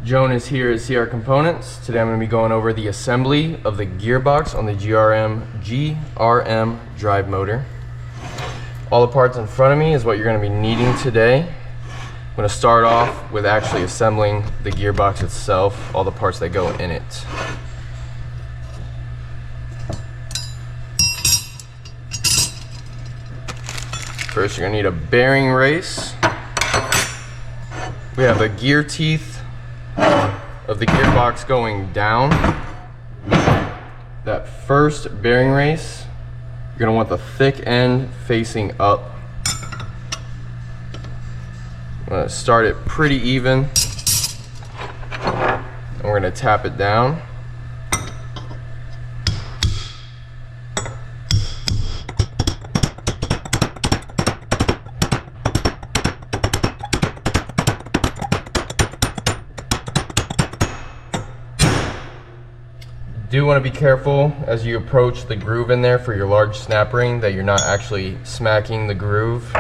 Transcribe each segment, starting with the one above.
Jonas here at CR Components. Today I'm going to be going over the assembly of the gearbox on the GRM Drive Motor. All the parts in front of me is what you're going to be needing today. I'm going to start off with actually assembling the gearbox itself, all the parts that go in it. First, you're going to need a bearing race. We have the gear teeth of the gearbox going down. That first bearing race, you're going to want the thick end facing up. I'm going to start it pretty even, and we're going to tap it down. Do want to be careful as you approach the groove in there for your large snap ring that you're not actually smacking the groove.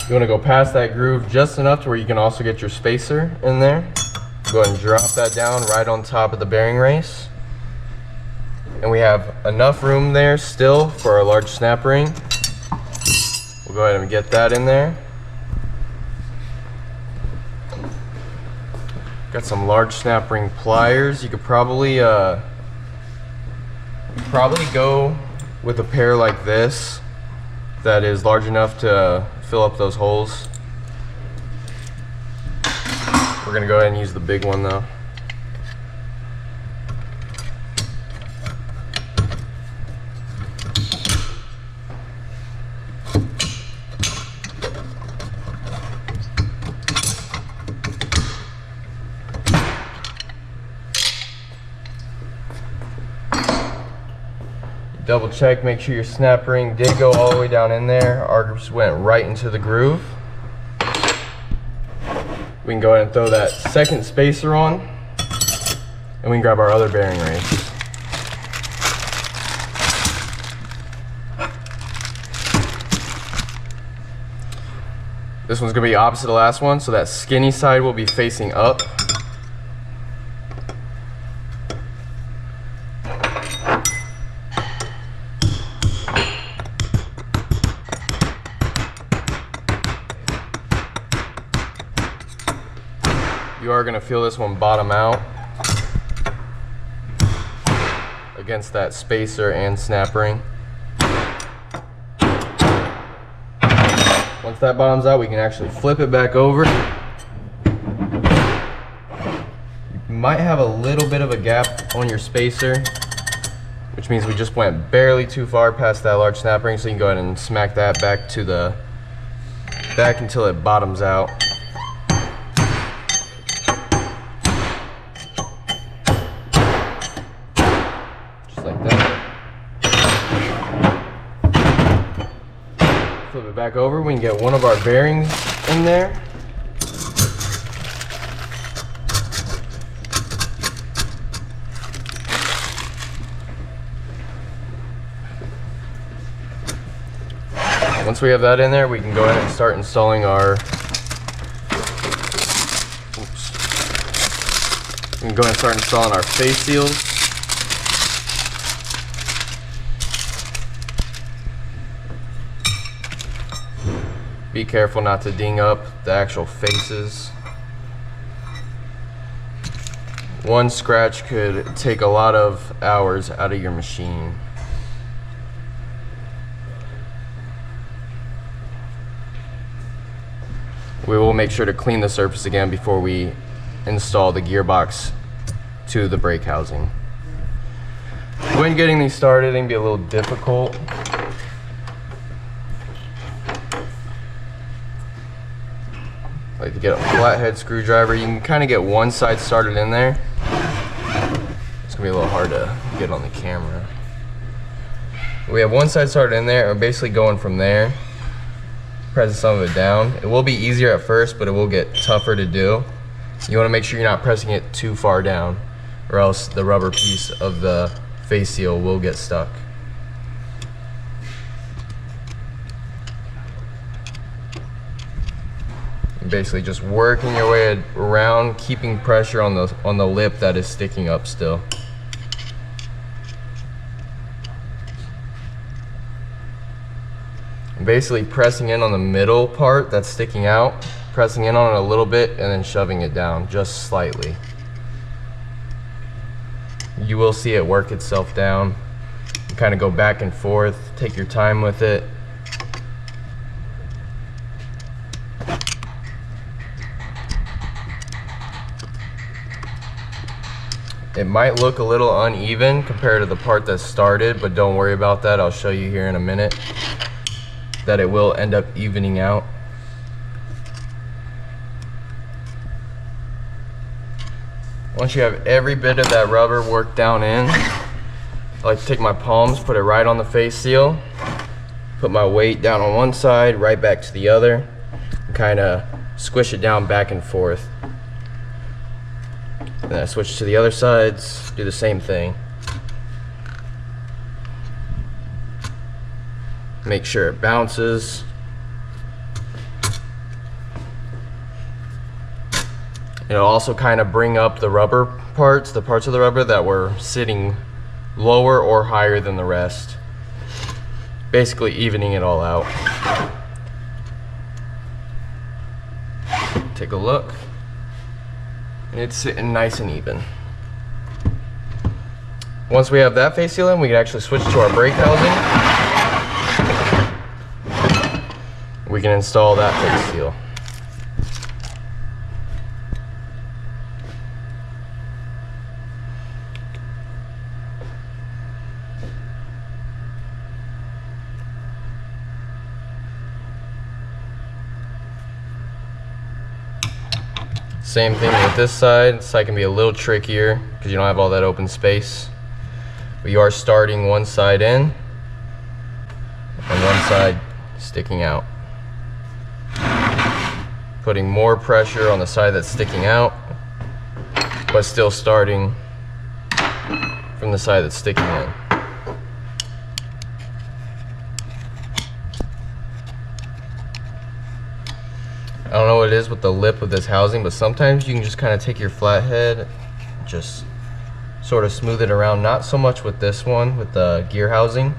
You want to go past that groove just enough to where you can also get your spacer in there. Go ahead and drop that down right on top of the bearing race. And we have enough room there still for our large snap ring. We'll go ahead and get that in there. Got some large snap ring pliers. You could probably go with a pair like this that is large enough to fill up those holes. We're gonna go ahead and use the big one though. Double check, make sure your snap ring did go all the way down in there. Ours went right into the groove. We can go ahead and throw that second spacer on, and we can grab our other bearing race. This one's going to be opposite the last one, so that skinny side will be facing up. You are going to feel this one bottom out against that spacer and snap ring. Once that bottoms out, we can actually flip it back over. You might have a little bit of a gap on your spacer, which means we just went barely too far past that large snap ring, so you can go ahead and smack that back to the back until it bottoms out. Like that. Flip it back over. We can get one of our bearings in there. Once we have that in there, we can go ahead and start installing our We can go ahead and start installing our face seals. Be careful not to ding up the actual faces. One scratch could take a lot of hours out of your machine. We will make sure to clean the surface again before we install the gearbox to the brake housing. When getting these started, they can be a little difficult. Like to get a flathead screwdriver, you can kind of get one side started in there. It's gonna be a little hard to get on the camera. We have one side started in there, and we're basically going from there, pressing some of it down. It will be easier at first, but it will get tougher to do. You want to make sure you're not pressing it too far down, or else the rubber piece of the face seal will get stuck. You're basically just working your way around, keeping pressure on the lip that is sticking up still. I'm basically pressing in on the middle part that's sticking out, pressing in on it a little bit and then shoving it down just slightly. You will see it work itself down. You kind of go back and forth, take your time with it. It might look a little uneven compared to the part that started, but don't worry about that. I'll show you here in a minute that it will end up evening out. Once you have every bit of that rubber worked down in, I like to take my palms, put it right on the face seal, put my weight down on one side, right back to the other, and kind of squish it down back and forth. And then I switch to the other sides, do the same thing. Make sure it bounces. It'll also kind of bring up the rubber parts, the parts of the rubber that were sitting lower or higher than the rest. Basically evening it all out. Take a look. It's sitting nice and even. Once we have that face seal in, we can actually switch to our brake housing. We can install that face seal. Same thing with this side. This side can be a little trickier because you don't have all that open space. But you are starting one side in and one side sticking out. Putting more pressure on the side that's sticking out, but still starting from the side that's sticking in. I don't know what it is with the lip of this housing, but sometimes you can just kind of take your flathead, just sort of smooth it around. Not so much with this one, with the gear housing.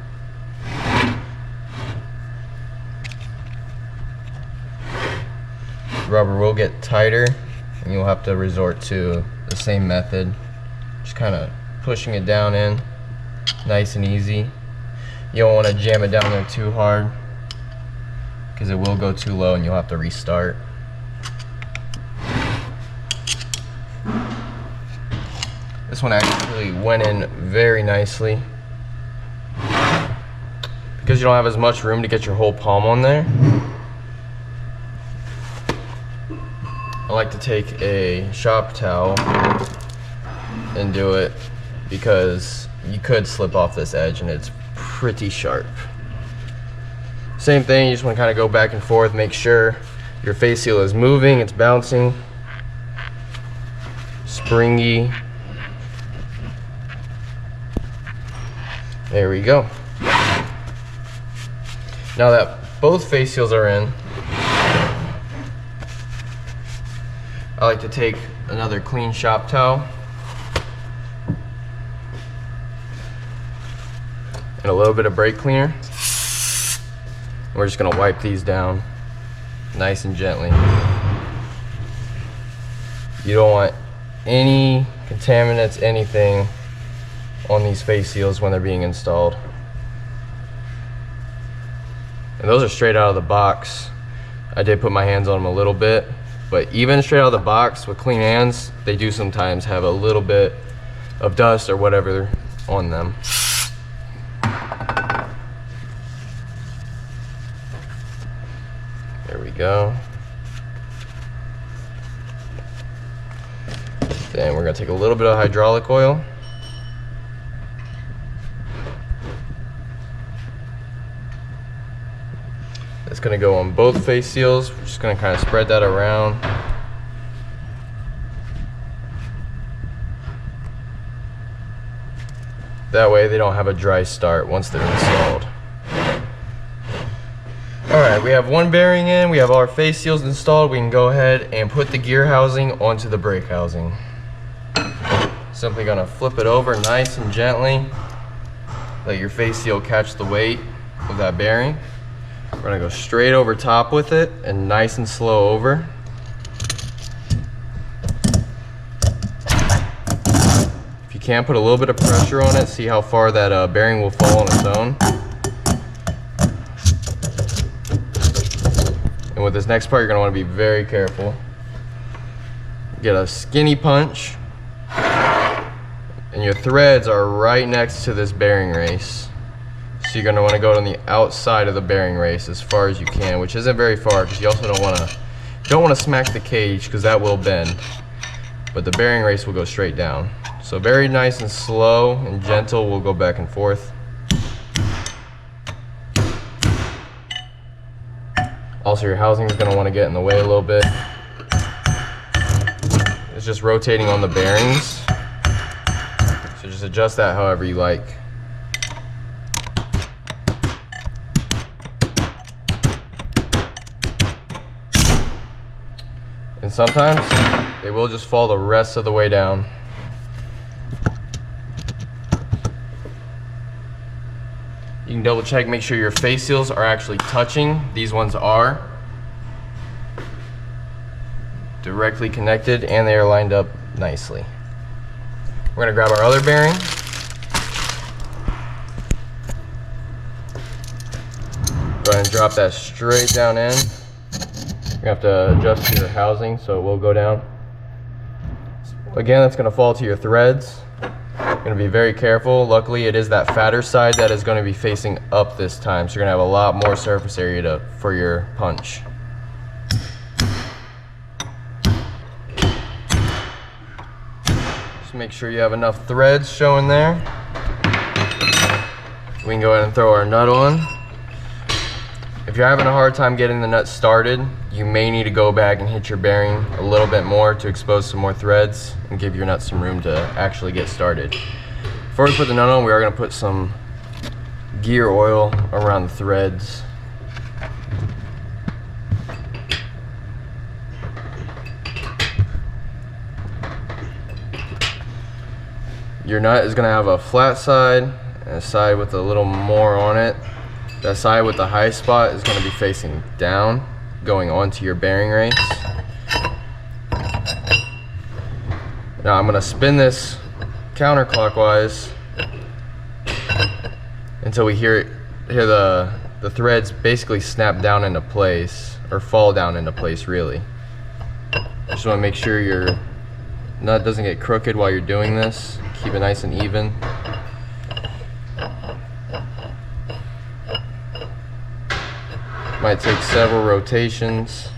Rubber will get tighter and you'll have to resort to the same method. Just kind of pushing it down in, nice and easy. You don't want to jam it down there too hard because it will go too low and you'll have to restart. This one actually went in very nicely. Because you don't have as much room to get your whole palm on there, I like to take a shop towel and do it because you could slip off this edge and it's pretty sharp. Same thing, you just want to kind of go back and forth, make sure your face seal is moving, it's bouncing, springy. There we go. Now that both face seals are in, I like to take another clean shop towel and a little bit of brake cleaner. We're just going to wipe these down nice and gently. You don't want any contaminants, anything on these face seals when they're being installed. And those are straight out of the box. I did put my hands on them a little bit, but even straight out of the box with clean hands, they do sometimes have a little bit of dust or whatever on them. There we go. Then we're going to take a little bit of hydraulic oil. It's going to go on both face seals. We're just going to kind of spread that around. That way they don't have a dry start once they're installed. Alright, we have one bearing in, we have all our face seals installed. We can go ahead and put the gear housing onto the brake housing. Simply gonna flip it over nice and gently. Let your face seal catch the weight of that bearing. We're gonna go straight over top with it and nice and slow over. If you can, put a little bit of pressure on it, see how far that bearing will fall on its own. And with this next part, you're gonna wanna be very careful. Get a skinny punch, and your threads are right next to this bearing race. So you're gonna wanna go on the outside of the bearing race as far as you can, which isn't very far, because you also don't wanna smack the cage, because that will bend. But the bearing race will go straight down. So very nice and slow and gentle, we'll go back and forth. Also, your housing is going to want to get in the way a little bit. It's just rotating on the bearings. So just adjust that however you like. And sometimes they will just fall the rest of the way down. You can double check, make sure your face seals are actually touching. These ones are directly connected and they are lined up nicely. We're gonna grab our other bearing. Go ahead and drop that straight down in. You have to adjust your housing so it will go down. Again, that's gonna fall to your threads. Going to be very careful. Luckily, it is that fatter side that is going to be facing up this time, so you're going to have a lot more surface area for your punch. Just make sure you have enough threads showing there. We can go ahead and throw our nut on. If you're having a hard time getting the nut started, you may need to go back and hit your bearing a little bit more to expose some more threads and give your nut some room to actually get started. Before we put the nut on, we are going to put some gear oil around the threads. Your nut is going to have a flat side and a side with a little more on it. That side with the high spot is going to be facing down, going onto your bearing race. Now I'm going to spin this counterclockwise until we hear the threads basically snap down into place, or fall down into place really. Just want to make sure your nut doesn't get crooked while you're doing this. Keep it nice and even. Might take several rotations.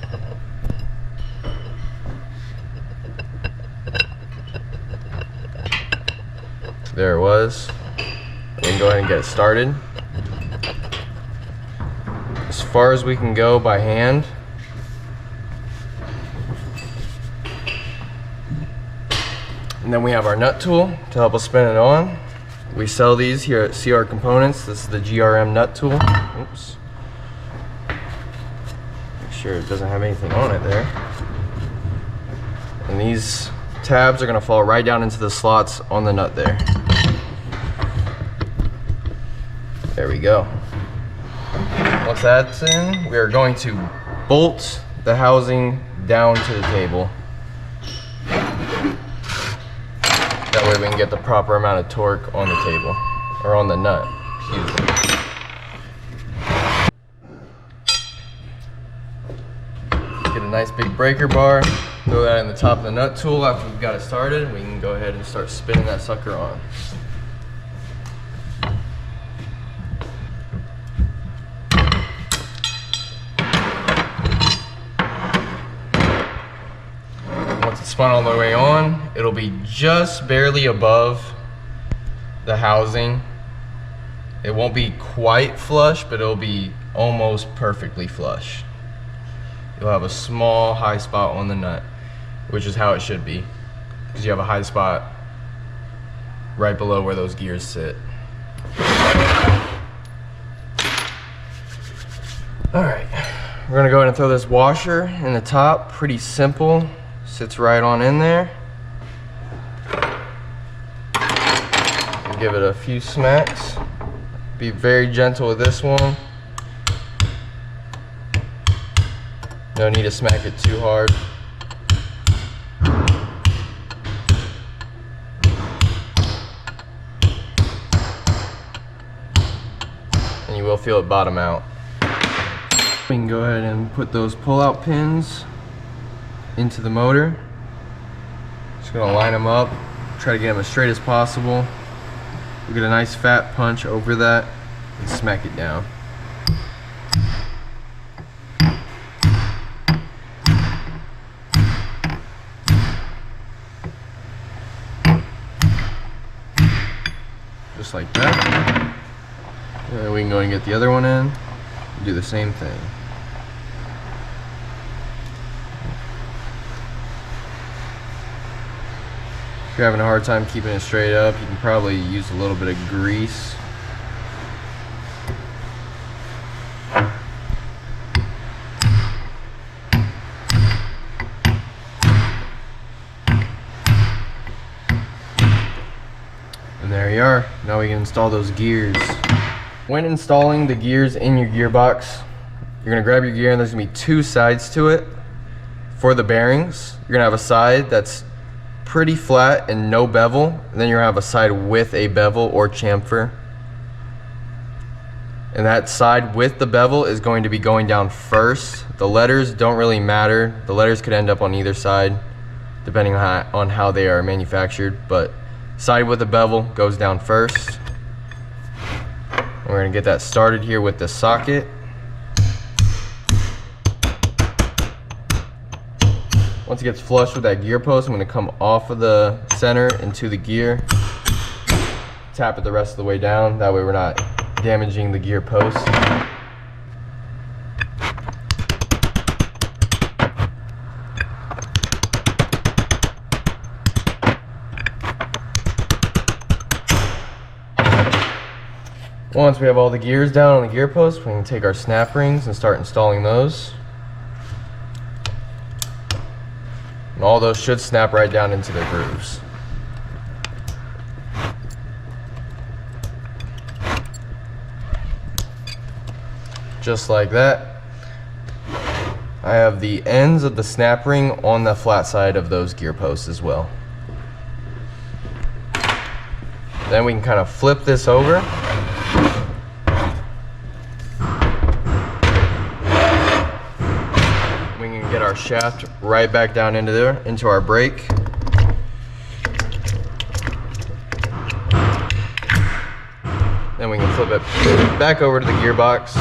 There it was. We can go ahead and get it started. As far as we can go by hand. And then we have our nut tool to help us spin it on. We sell these here at CR Components. This is the GRM nut tool. Oops. Make sure it doesn't have anything on it there. And these tabs are going to fall right down into the slots on the nut there. There we go. Once that's in, we are going to bolt the housing down to the table. That way we can get the proper amount of torque on the table, or on the nut, excuse me. Get a nice big breaker bar, throw that in the top of the nut tool. After we've got it started, we can go ahead and start spinning that sucker on. Spun all the way on, it'll be just barely above the housing. It won't be quite flush, but it'll be almost perfectly flush. You'll have a small high spot on the nut, which is how it should be, because you have a high spot right below where those gears sit. Alright, we're gonna go ahead and throw this washer in the top. Pretty simple, sits right on in there. Give it a few smacks. Be very gentle with this one. No need to smack it too hard. And you will feel it bottom out. We can go ahead and put those pull-out pins into the motor. Just gonna line them up, try to get them as straight as possible. We'll get a nice fat punch over that and smack it down. Just like that. And then we can go and get the other one in and do the same thing. If you're having a hard time keeping it straight up, you can probably use a little bit of grease. And there you are. Now we can install those gears. When installing the gears in your gearbox, you're gonna grab your gear and there's gonna be two sides to it. For the bearings, you're gonna have a side that's pretty flat and no bevel, and then you're gonna have a side with a bevel or chamfer. And that side with the bevel is going to be going down first. The letters don't really matter. The letters could end up on either side depending on how they are manufactured, but side with the bevel goes down first. And we're gonna get that started here with the socket. Once it gets flush with that gear post, I'm going to come off of the center into the gear, tap it the rest of the way down, that way we're not damaging the gear post. Once we have all the gears down on the gear post, we can take our snap rings and start installing those. And all those should snap right down into their grooves. Just like that. I have the ends of the snap ring on the flat side of those gear posts as well. Then we can kind of flip this over. Get our shaft right back down into there, into our brake. Then we can flip it back over to the gearbox.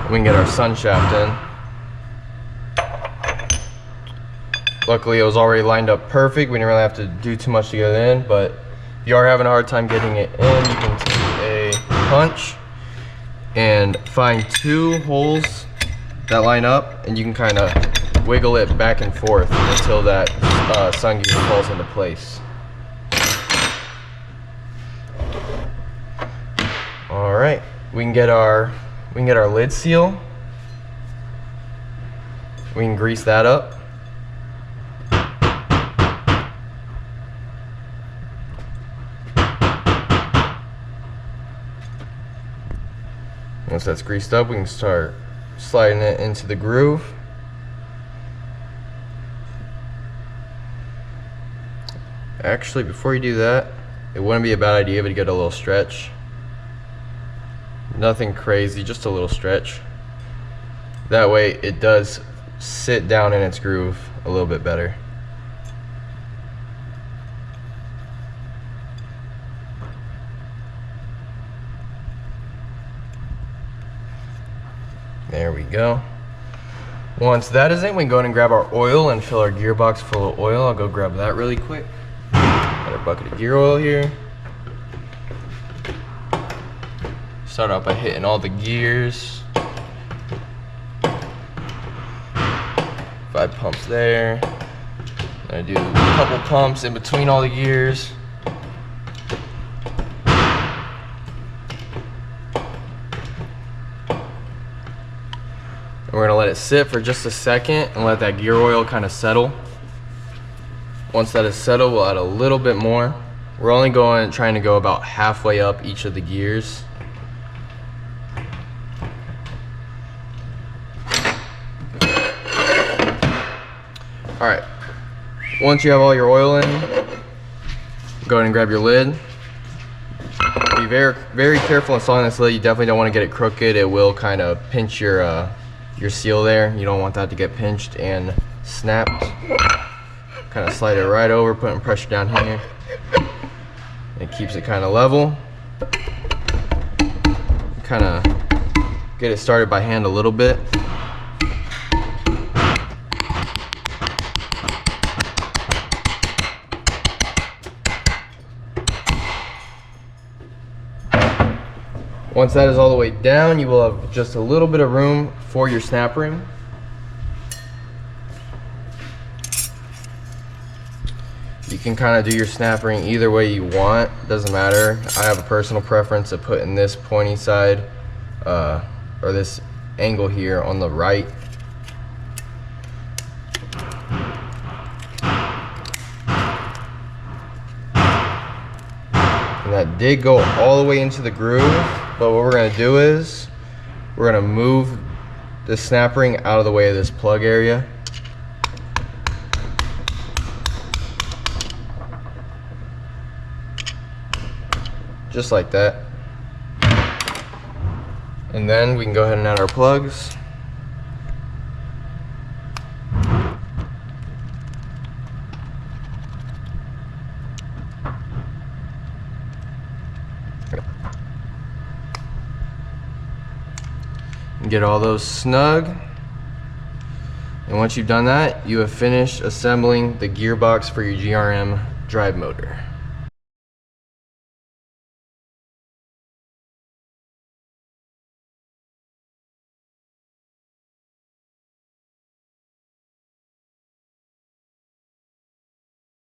We can get our sun shaft in. Luckily it was already lined up perfect. We didn't really have to do too much to get it in, but if you are having a hard time getting it in, you can take a punch and find two holes that line up, and you can kind of wiggle it back and forth until that sun gear falls into place. All right, we can get our lid seal. We can grease that up. Once that's greased up, we can start sliding it into the groove. Actually, before you do that, it wouldn't be a bad idea to get a little stretch. Nothing crazy, just a little stretch. That way it does sit down in its groove a little bit better. There we go. Once that is in, we can go ahead and grab our oil and fill our gearbox full of oil. I'll go grab that really quick. Got our bucket of gear oil here. Start out by hitting all the gears. 5 pumps there. I do a couple pumps in between all the gears. And we're gonna let it sit for just a second and let that gear oil kind of settle. Once that is settled, we'll add a little bit more. We're only trying to go about halfway up each of the gears. All right, once you have all your oil in, go ahead and grab your lid. Be very, very careful installing this lid. You definitely don't want to get it crooked. It will kind of pinch your seal there. You don't want that to get pinched and snapped. Kind of slide it right over, putting pressure down here. It keeps it kind of level. Kind of get it started by hand a little bit. Once that is all the way down, you will have just a little bit of room for your snap ring. You can kind of do your snap ring either way you want, doesn't matter. I have a personal preference of putting this pointy side or this angle here on the right. And that did go all the way into the groove. But what we're going to do is we're going to move the snap ring out of the way of this plug area. Just like that. And then we can go ahead and add our plugs. Get all those snug, and once you've done that, you have finished assembling the gearbox for your GRM drive motor.